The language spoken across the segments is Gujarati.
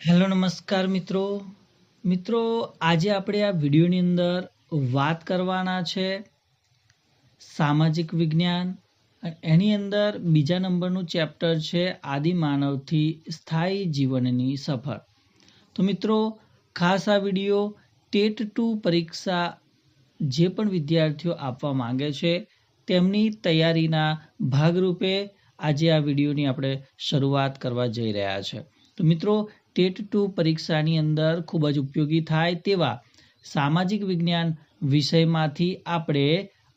હેલો નમસ્કાર મિત્રો મિત્રો આજે આપણે આ વિડીયોની અંદર વાત કરવાના છે સામાજિક વિજ્ઞાન એની અંદર બીજા નંબરનું ચેપ્ટર છે આદિમાનવથી સ્થાયી જીવનની સફર। તો મિત્રો ખાસ આ વિડીયો ટેટ 2 પરીક્ષા જે પણ વિદ્યાર્થીઓ આપવા માંગે છે તેમની તૈયારીના ભાગરૂપે આજે આ વિડીયોની આપણે શરૂઆત કરવા જઈ રહ્યા છે। તો મિત્રો ટેટ 2 પરીક્ષાની અંદર ખૂબ જ ઉપયોગી થાય તેવા સામાજિક વિજ્ઞાન વિષયમાંથી આપણે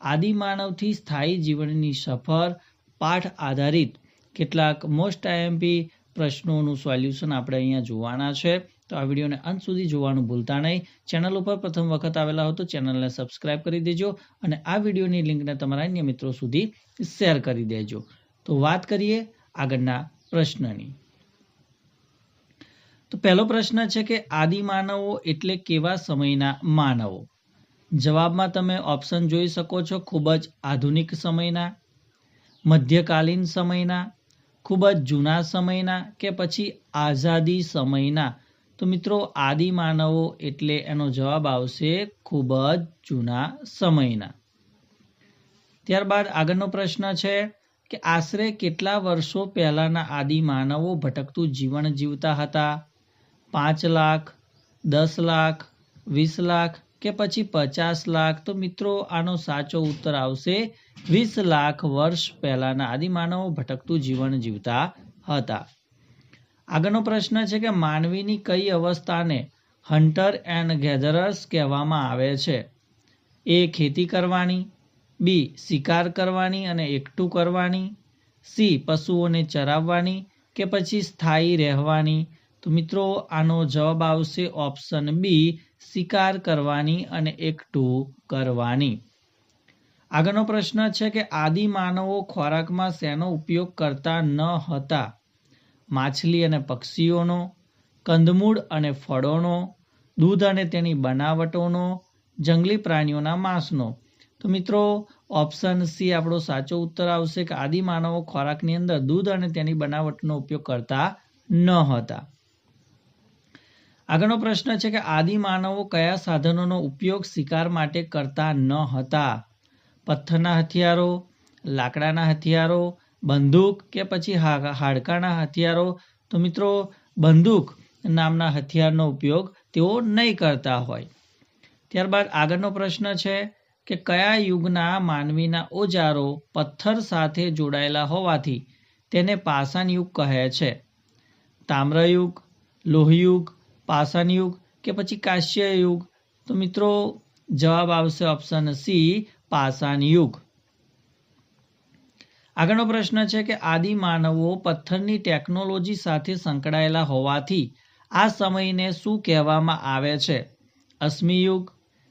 આદિમાનવથી સ્થાયી જીવનની સફર પાઠ આધારિત કેટલાક મોસ્ટ આઈએમપી પ્રશ્નોનું સોલ્યુશન આપણે અહીંયા જોવાના છે। તો આ વિડીયોને અંત સુધી જોવાનું ભૂલતા નહીં। ચેનલ ઉપર પ્રથમ વખત આવેલા હો તો ચેનલને સબસ્ક્રાઇબ કરી દેજો અને આ વિડીયોની લિંકને તમારા અન્ય મિત્રો સુધી શેર કરી દેજો। તો વાત કરીએ આગળના પ્રશ્નની। તો પહેલો પ્રશ્ન છે કે આદિમાનવો એટલે કેવા સમયના માનવો। જવાબમાં તમે ઓપ્શન જોઈ શકો છો। ખૂબ જ આધુનિક સમયના, મધ્યકાલીન સમયના, ખૂબ જ જૂના સમયના કે પછી આઝાદી સમયના। તો મિત્રો આદિમાનવો એટલે એનો જવાબ આવશે ખૂબ જ જૂના સમયના। ત્યારબાદ આગળનો પ્રશ્ન છે કે આશરે કેટલા વર્ષો પહેલાના આદિમાનવો ભટકતું જીવન જીવતા હતા। 5 લાખ, 10 લાખ, 20 લાખ કે પછી 50 લાખ। તો મિત્રો આનો સાચો ઉત્તર આવશે 20 લાખ વર્ષ પહેલાના આદિમાનવો ભટકતું જીવન જીવતા હતા। આગળનો પ્રશ્ન છે કે માનવીની કઈ અવસ્થાને હન્ટર એન્ડ ગેધરર્સ કહેવામાં આવે છે। એ ખેતી કરવાની, બી શિકાર કરવાની અને એકઠું કરવાની, સી પશુઓને ચરાવવાની કે પછી સ્થાયી રહેવાની। તો મિત્રો આનો જવાબ આવશે ઓપ્શન બી શિકાર કરવાની અને એકઠું કરવાની। આગળનો પ્રશ્ન છે કે આદિમાનવો ખોરાકમાં શેનો ઉપયોગ કરતા ન હતા। માછલી અને પક્ષીઓનો, કંદમૂળ અને ફળોનો, દૂધ અને તેની બનાવટોનો, જંગલી પ્રાણીઓના માંસનો। તો મિત્રો ઓપ્શન સી આપણો સાચો ઉત્તર આવશે કે આદિમાનવો ખોરાકની અંદર દૂધ અને તેની બનાવટનો ઉપયોગ કરતા ન હતા। આગળનો પ્રશ્ન છે કે આદિમાનવો કયા સાધનોનો ઉપયોગ શિકાર માટે કરતા ન હતા। પથ્થરના હથિયારો, લાકડાના હથિયારો, બંદૂક કે પછી હાડકાના હથિયારો। તો મિત્રો બંદૂક નામના હથિયારનો ઉપયોગ તેઓ નહીં કરતા હોય। ત્યારબાદ આગળનો પ્રશ્ન છે કે કયા યુગના માનવીના ઓજારો પથ્થર સાથે જોડાયેલા હોવાથી તેને પાષાણ યુગ કહે છે। તામ્રયુગ, લોહયુગ, પાષાણ યુગ કે પછી કાંસ્ય યુગ। તો મિત્રો જવાબ આવશે ઓપ્શન સી પાષાણ યુગ। આગળનો પ્રશ્ન છે કે આદિમાનવો પથ્થરની ટેકનોલોજી સાથે સંકળાયેલા હોવાથી આ સમયને શું કહેવામાં આવે છે। અશ્મિ યુગ,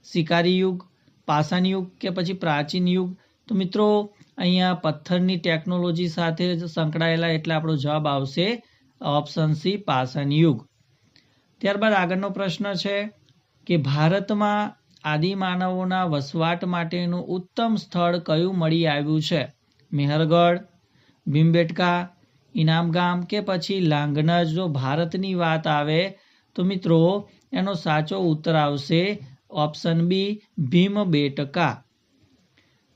શિકારી યુગ, પાષાણ યુગ કે પછી પ્રાચીન યુગ। તો મિત્રો અહીંયા પથ્થરની ટેકનોલોજી સાથે સંકળાયેલા એટલે આપણો જવાબ આવશે ઓપ્શન સી પાષાણ યુગ। ત્યારબાદ આગળનો પ્રશ્ન છે કે ભારતમાં આદિમાનવોના વસવાટ માટેનું ઉત્તમ સ્થળ કયું મળી આવ્યું છે। મેહરગઢ, ભીમબેટકા, ઇનામગામ કે પછી લાંગનજ। જો ભારતની વાત આવે તો મિત્રો એનો સાચો ઉત્તર આવશે ઓપ્શન બી ભીમબેટકા।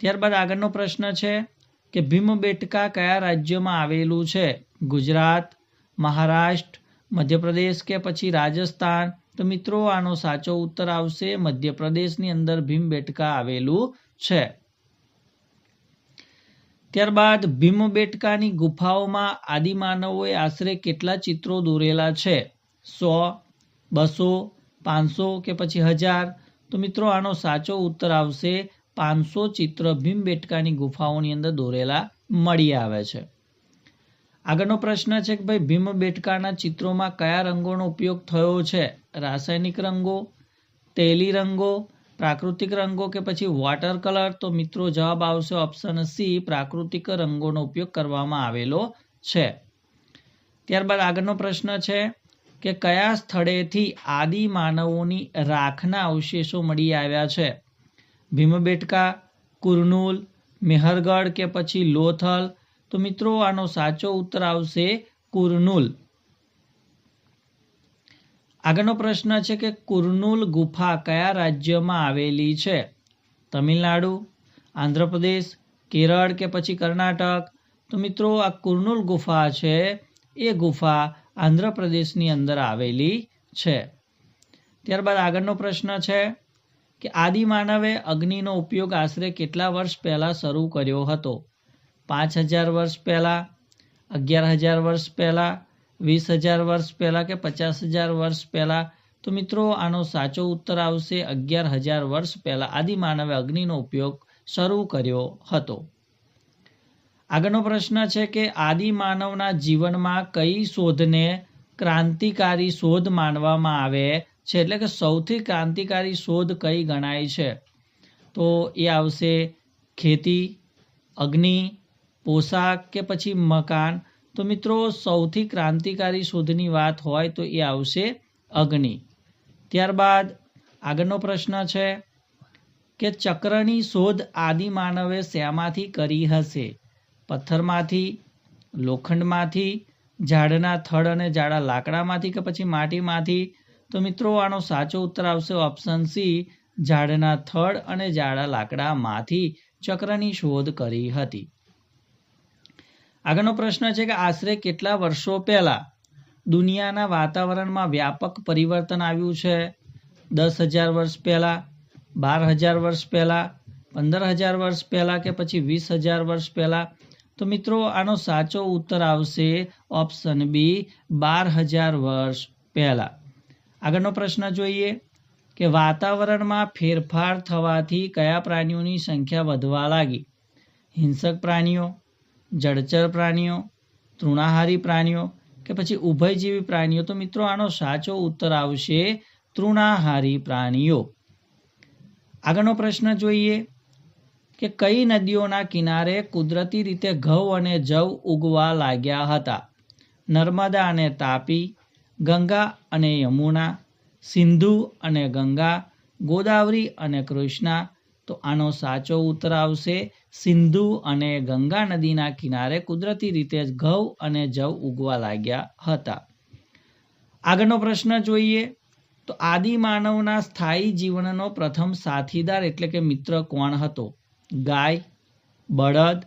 ત્યારબાદ આગળનો પ્રશ્ન છે કે ભીમબેટકા કયા રાજ્યમાં આવેલું છે। ગુજરાત, મહારાષ્ટ્ર, મધ્યપ્રદેશ કે પછી રાજસ્થાન। તો મિત્રો આનો સાચો ઉત્તર આવશે મધ્યપ્રદેશની અંદર ભીમબેટકા આવેલું છે। ત્યારબાદ ભીમબેટકાની ગુફાઓમાં આદિમાનવોએ આશરે કેટલા ચિત્રો દોરેલા છે। 100, 200, 500 કે પછી 1000। તો મિત્રો આનો સાચો ઉત્તર આવશે 500 ચિત્ર ભીમબેટકાની ગુફાઓની અંદર દોરેલા મળી આવે છે। આગળનો પ્રશ્ન છે કે ભાઈ ભીમબેટકાના ચિત્રોમાં કયા રંગોનો ઉપયોગ થયો છે। રાસાયણિક રંગો, તૈલી રંગો, પ્રાકૃતિક રંગો કે પછી વોટર કલર। તો મિત્રો જવાબ આવશે ઓપ્શન સી પ્રાકૃતિક રંગોનો ઉપયોગ કરવામાં આવેલો છે। ત્યારબાદ આગળનો પ્રશ્ન છે કે કયા સ્થળેથી આદિમાનવોની રાખના અવશેષો મળી આવ્યા છે। ભીમબેટકા, કુરનુલ, મેહરગઢ કે પછી લોથલ। તો મિત્રો આનો સાચો ઉત્તર આવશે કુરનુલ। આગળનો પ્રશ્ન છે કે કુર્નૂલ ગુફા કયા રાજ્યમાં આવેલી છે? તમિલનાડુ, આંધ્રપ્રદેશ, કેરળ કે પછી કર્ણાટક? તો મિત્રો આ કુર્નૂલ ગુફા છે એ ગુફા આંધ્રપ્રદેશની અંદર આવેલી છે. ત્યારબાદ આગળનો પ્રશ્ન છે કે આદિમાનવે અગ્નિનો ઉપયોગ આશરે કેટલા વર્ષ પહેલા શરૂ કર્યો હતો? 5000 વર્ષ પહેલા, 11000 વર્ષ પહેલા, 20000 વર્ષ પહેલા કે 50000 વર્ષ પહેલા? તો મિત્રો આનો સાચો ઉત્તર આવશે 11000 વર્ષ પહેલા આદિમાનવે અગ્નિનો ઉપયોગ શરૂ કર્યો હતો. આગળનો પ્રશ્ન છે કે આદિમાનવના જીવનમાં કઈ શોધને ક્રાંતિકારી શોધ માનવામાં આવે છે? એટલે કે સૌથી ક્રાંતિકારી શોધ કઈ ગણાય છે? તો એ આવશે ખેતી, અગ્નિ, પોશાક કે પછી મકાન? તો મિત્રો સૌથી ક્રાંતિકારી શોધની વાત હોય તો એ આવશે અગ્નિ. ત્યારબાદ આગળનો પ્રશ્ન છે કે ચક્રની શોધ આદિમાનવે શેમાંથી કરી હશે? પથ્થરમાંથી, લોખંડમાંથી, ઝાડના થડ અને જાડા લાકડામાંથી કે પછી માટીમાંથી? તો મિત્રો આનો સાચો ઉત્તર આવશે ઓપ્શન સી, ઝાડના થડ અને જાડા લાકડામાંથી ચક્રની શોધ કરી હતી. આગળનો પ્રશ્ન છે કે આશરે કેટલા વર્ષો પહેલા દુનિયાના વાતાવરણમાં વ્યાપક પરિવર્તન આવ્યું છે? 10,000 વર્ષ પહેલા, 12,000 વર્ષ પહેલા, 15,000 વર્ષ પહેલા કે પછી 20,000 વર્ષ પહેલા? તો મિત્રો આનો સાચો ઉત્તર આવશે ઓપ્શન બી, 12,000 વર્ષ પહેલા. આગળનો પ્રશ્ન જોઈએ કે વાતાવરણમાં ફેરફાર થવાથી કયા પ્રાણીઓની સંખ્યા વધવા લાગી? હિંસક પ્રાણીઓ, જળચર પ્રાણીઓ, તૃણાહારી પ્રાણીઓ કે પછી ઉભયજીવી પ્રાણીઓ? તો મિત્રો આનો સાચો ઉત્તર આવશે તૃણાહારી પ્રાણીઓ. આગળનો પ્રશ્ન જોઈએ કે કઈ નદીઓના કિનારે કુદરતી રીતે ઘઉં અને જવ ઉગવા લાગ્યા હતા? નર્મદા અને તાપી, ગંગા અને યમુના, સિંધુ અને ગંગા, ગોદાવરી અને કૃષ્ણા? તો આનો સાચો ઉત્તર આવશે સિંધુ અને ગંગા નદીના કિનારે કુદરતી રીતે ઘઉં અને જવ ઉગવા લાગ્યા હતા. આગળનો પ્રશ્ન જોઈએ તો આદિમાનવના સ્થાયી જીવનનો પ્રથમ સાથીદાર એટલે કે મિત્ર કોણ હતો? ગાય, બળદ,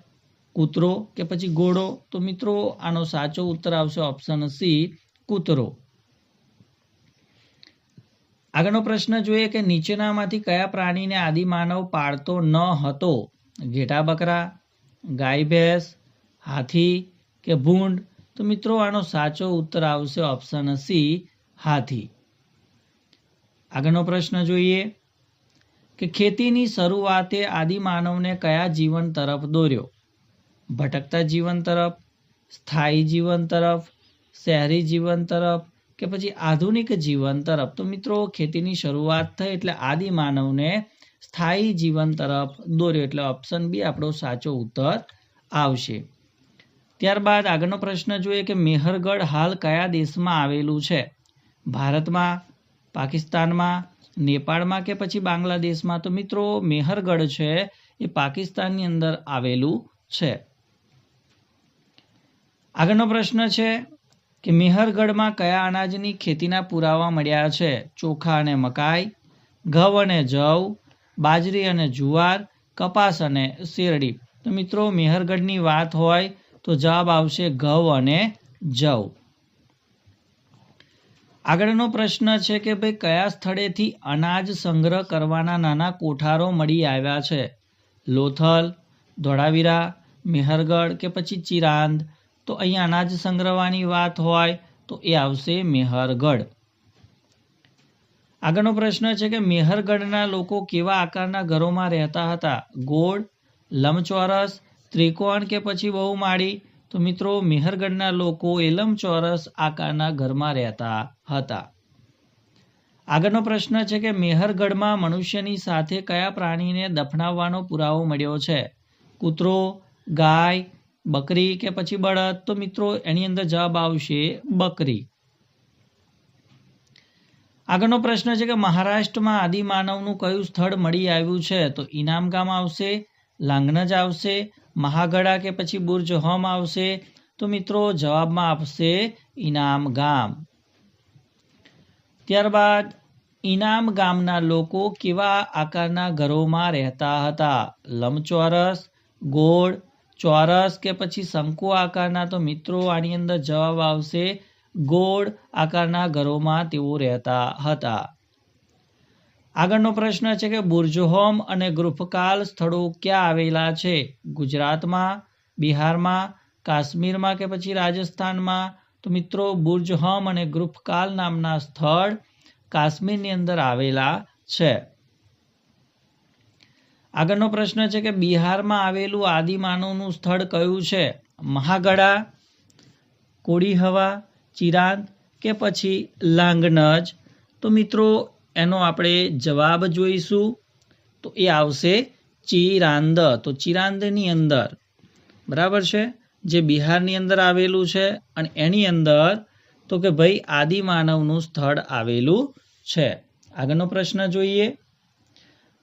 કૂતરો કે પછી ઘોડો? તો મિત્રો આનો સાચો ઉત્તર આવશે ઓપ્શન સી, કૂતરો. આગળનો પ્રશ્ન જોઈએ કે નીચેનામાંથી કયા પ્રાણીને આદિમાનવ પાળતો ન હતો? ઘેટા બકરા, ગાય ભેંસ, હાથી કે ભૂંડ? તો મિત્રો આનો સાચો ઉત્તર આવશે ઓપ્શન સી, હાથી. આગળનો પ્રશ્ન જોઈએ કે ખેતીની શરૂઆતે આદિમાનવને કયા જીવન તરફ દોર્યો? ભટકતા જીવન તરફ, સ્થાયી જીવન તરફ, શહેરી જીવન તરફ કે પછી આધુનિક જીવન તરફ? તો મિત્રો ખેતીની શરૂઆત થઈ એટલે આદિમાનવને સ્થાયી જીવન તરફ દોર્યો એટલે ઓપ્શન બી આપણો સાચો ઉત્તર આવશે. ત્યારબાદ આગળનો પ્રશ્ન જોઈએ કે મેહરગઢ હાલ કયા દેશમાં આવેલું છે? ભારતમાં, પાકિસ્તાનમાં, નેપાળમાં કે પછી બાંગ્લાદેશમાં? તો મિત્રો મેહરગઢ છે એ પાકિસ્તાનની અંદર આવેલું છે. આગળનો પ્રશ્ન છે કે મેહરગઢમાં કયા અનાજની ખેતીના પુરાવા મળ્યા છે? ચોખા અને મકાઈ, ઘઉં અને જવ, બાજરી અને જુવાર, કપાસ અને શેરડી? તો મિત્રો મેહરગઢની વાત હોય તો જવાબ આવશે ઘઉં અને જવ. આગળનો પ્રશ્ન છે કે ભાઈ કયા સ્થળેથી અનાજ સંગ્રહ કરવાના નાના કોઠારો મળી આવ્યા છે? લોથલ, ધોળાવીરા, મેહરગઢ કે પછી ચિરાંદ? તો અહીંયા અનાજ સંગ્રહવાની વાત હોય તો એ આવશે મેહરગઢ. આગળનો પ્રશ્ન છે કે મેહરગઢના લોકો કેવા આકારના ઘરોમાં રહેતા હતા? ગોળ, લંબચોરસ, ત્રિકોણ કે પછી બહુમાળી? તો મિત્રો મેહરગઢના લોકો એ લંબચોરસ આકારના ઘરમાં રહેતા હતા. આગળનો પ્રશ્ન છે કે મેહરગઢમાં મનુષ્યની સાથે કયા પ્રાણીને દફનાવવાનો પુરાવો મળ્યો છે? કૂતરો, ગાય, બકરી કે પછી બળદ? તો મિત્રો એની અંદર જવાબ આવશે બકરી. આગળનો પ્રશ્ન છે કે મહારાષ્ટ્રમાં આદિમાનવનું કયું સ્થળ મળી આવ્યું છે? તો ઇનામ ગામ આવશે, લાંગનજ આવશે, મહાગડા કે પછી બુર્જ હોમ આવશે? તો મિત્રો જવાબમાં આવશે ઇનામ ગામ. ત્યારબાદ ઇનામ ગામના લોકો કેવા આકારના ઘરોમાં રહેતા હતા? લંબચોરસ, ગોળ, ચોરસ કે પછી શંકુ આકારના? તો મિત્રો આની અંદર જવાબ આવશે ગોળ આકારના ઘરોમાં તેઓ રહેતા હતા. આગળનો પ્રશ્ન છે કે બુર્જહોમ અને ગુલ્ફકાલ સ્થળો ક્યાં આવેલા છે? ગુજરાતમાં, બિહારમાં, કાશ્મીરમાં કે પછી રાજસ્થાનમાં? તો મિત્રો બુર્જહોમ અને ગુલ્ફકાલ નામના સ્થળ કાશ્મીરની અંદર આવેલા છે. આગળનો પ્રશ્ન છે કે બિહારમાં આવેલું આદિમાનવનું સ્થળ કયું છે? મહાગડા, કોડીહવા, ચિરાંદ કે પછી લાંગનજ? તો મિત્રો એનો આપણે જવાબ જોઈશું તો એ આવશે ચિરાંદ. તો ચિરાંદની અંદર, બરાબર છે, જે બિહારની અંદર આવેલું છે અને એની અંદર તો કે ભાઈ આદિમાનવનું સ્થળ આવેલું છે. આગળનો પ્રશ્ન જોઈએ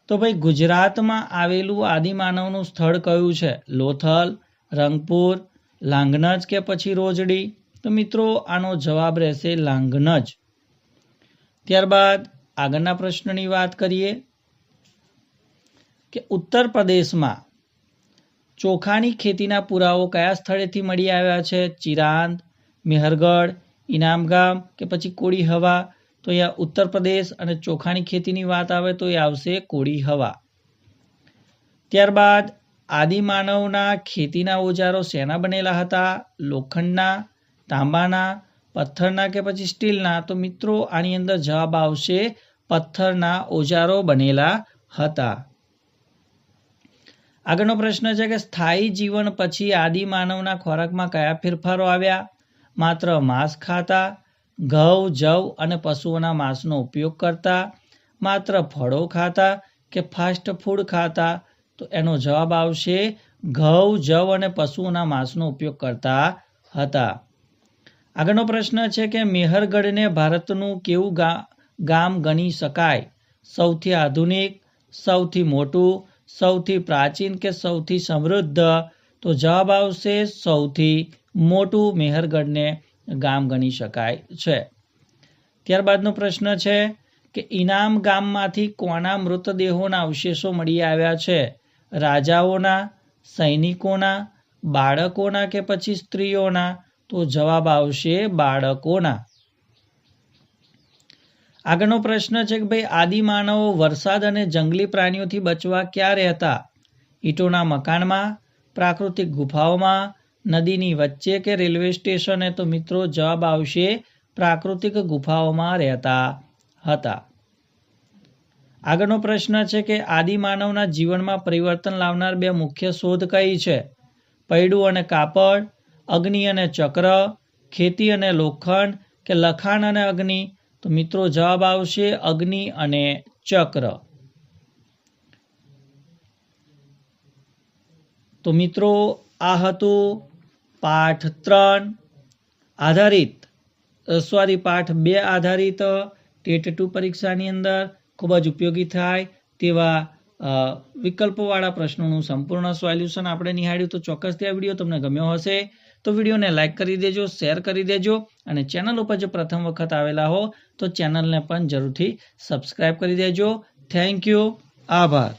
તો ભાઈ ગુજરાતમાં આવેલું આદિમાનવનું સ્થળ કયું છે? લોથલ, રંગપુર, લાંગનજ કે પછી રોજડી? તો મિત્રો આનો જવાબ રહેશે લાંગનજ. ત્યારબાદ આગળના પ્રશ્નની વાત કરીએ કે ઉત્તર પ્રદેશમાં ચોખાની ખેતીના પુરાવો કયા સ્થળેથી મળી આવ્યા છે? ચિરાંદ, મેહરગઢ, ઇનામગામ કે પછી કોડીહવા? તો અહીંયા ઉત્તર પ્રદેશ અને ચોખાની ખેતીની વાત આવે તો એ આવશે કોડીહવા. ત્યારબાદ આદિમાનવના ખેતીના ઓજારો શેના બનેલા હતા? લોખંડના, તાંબાના, પથ્થરના કે પછી સ્ટીલના? તો મિત્રો આની અંદર જવાબ આવશે પથ્થરના ઓજારો બનેલા હતા. આગળનો પ્રશ્ન છે કે સ્થાયી જીવન પછી આદિમાનવના ખોરાકમાં કયા ફેરફારો આવ્યા? માત્ર માંસ ખાતા, ઘઉં, જવ અને પશુઓના માંસનો ઉપયોગ કરતા, માત્ર ફળો ખાતા કે ફાસ્ટ ફૂડ ખાતા? તો એનો જવાબ આવશે ઘઉં, જવ અને પશુઓના માંસનો ઉપયોગ કરતા હતા. આગળનો પ્રશ્ન છે કે મેહરગઢને ભારતનું કેવું ગામ ગણી શકાય? સૌથી આધુનિક, સૌથી મોટું, સૌથી પ્રાચીન કે સૌથી સમૃદ્ધ? તો જવાબ આવશે સૌથી મોટું મેહરગઢને ગામ ગણી શકાય છે. ત્યારબાદનો પ્રશ્ન છે કે ઇનામ ગામમાંથી કોના મૃતદેહોના અવશેષો મળી આવ્યા છે? રાજાઓના, સૈનિકોના, બાળકોના કે પછી સ્ત્રીઓના? તો જવાબ આવશે બાળકોના. આગળનો પ્રશ્ન છે કે ભાઈ આદિમાનવો વરસાદ અને જંગલી પ્રાણીઓથી બચવા ક્યાં રહેતા? ઈંટોના મકાનમાં, પ્રાકૃતિક ગુફાઓમાં, નદીની વચ્ચે કે રેલવે સ્ટેશને? તો મિત્રો જવાબ આવશે પ્રાકૃતિક ગુફાઓમાં રહેતા હતા. આગળનો પ્રશ્ન છે કે આદિમાનવના જીવનમાં પરિવર્તન લાવનાર બે મુખ્ય શોધ કઈ છે? પૈડું અને કાપડ, અગ્નિ અને ચક્ર, ખેતી અને લોખંડ કે લખાણ અને અગ્નિ? તો મિત્રો જવાબ આવશે અગ્નિ અને ચક્ર. તો મિત્રો આ હતું પાઠ 3 આધારિત પાઠ 2 આધારિત ટેટ 2 પરીક્ષાની અંદર ખૂબ જ ઉપયોગી થાય તેવા વિકલ્પોવાળા પ્રશ્નોનું સંપૂર્ણ સોલ્યુશન આપણે નિહાળ્યું. તો ચોક્કસથી આ વિડીયો તમને ગમ્યો હશે તો વિડીયોને લાઇક કરી દેજો, શેર કરી દેજો અને ચેનલ ઉપર જો પ્રથમ વખત આવેલા હો તો ચેનલને પણ જરૂરથી સબસ્ક્રાઇબ કરી દેજો. Thank you. આભાર.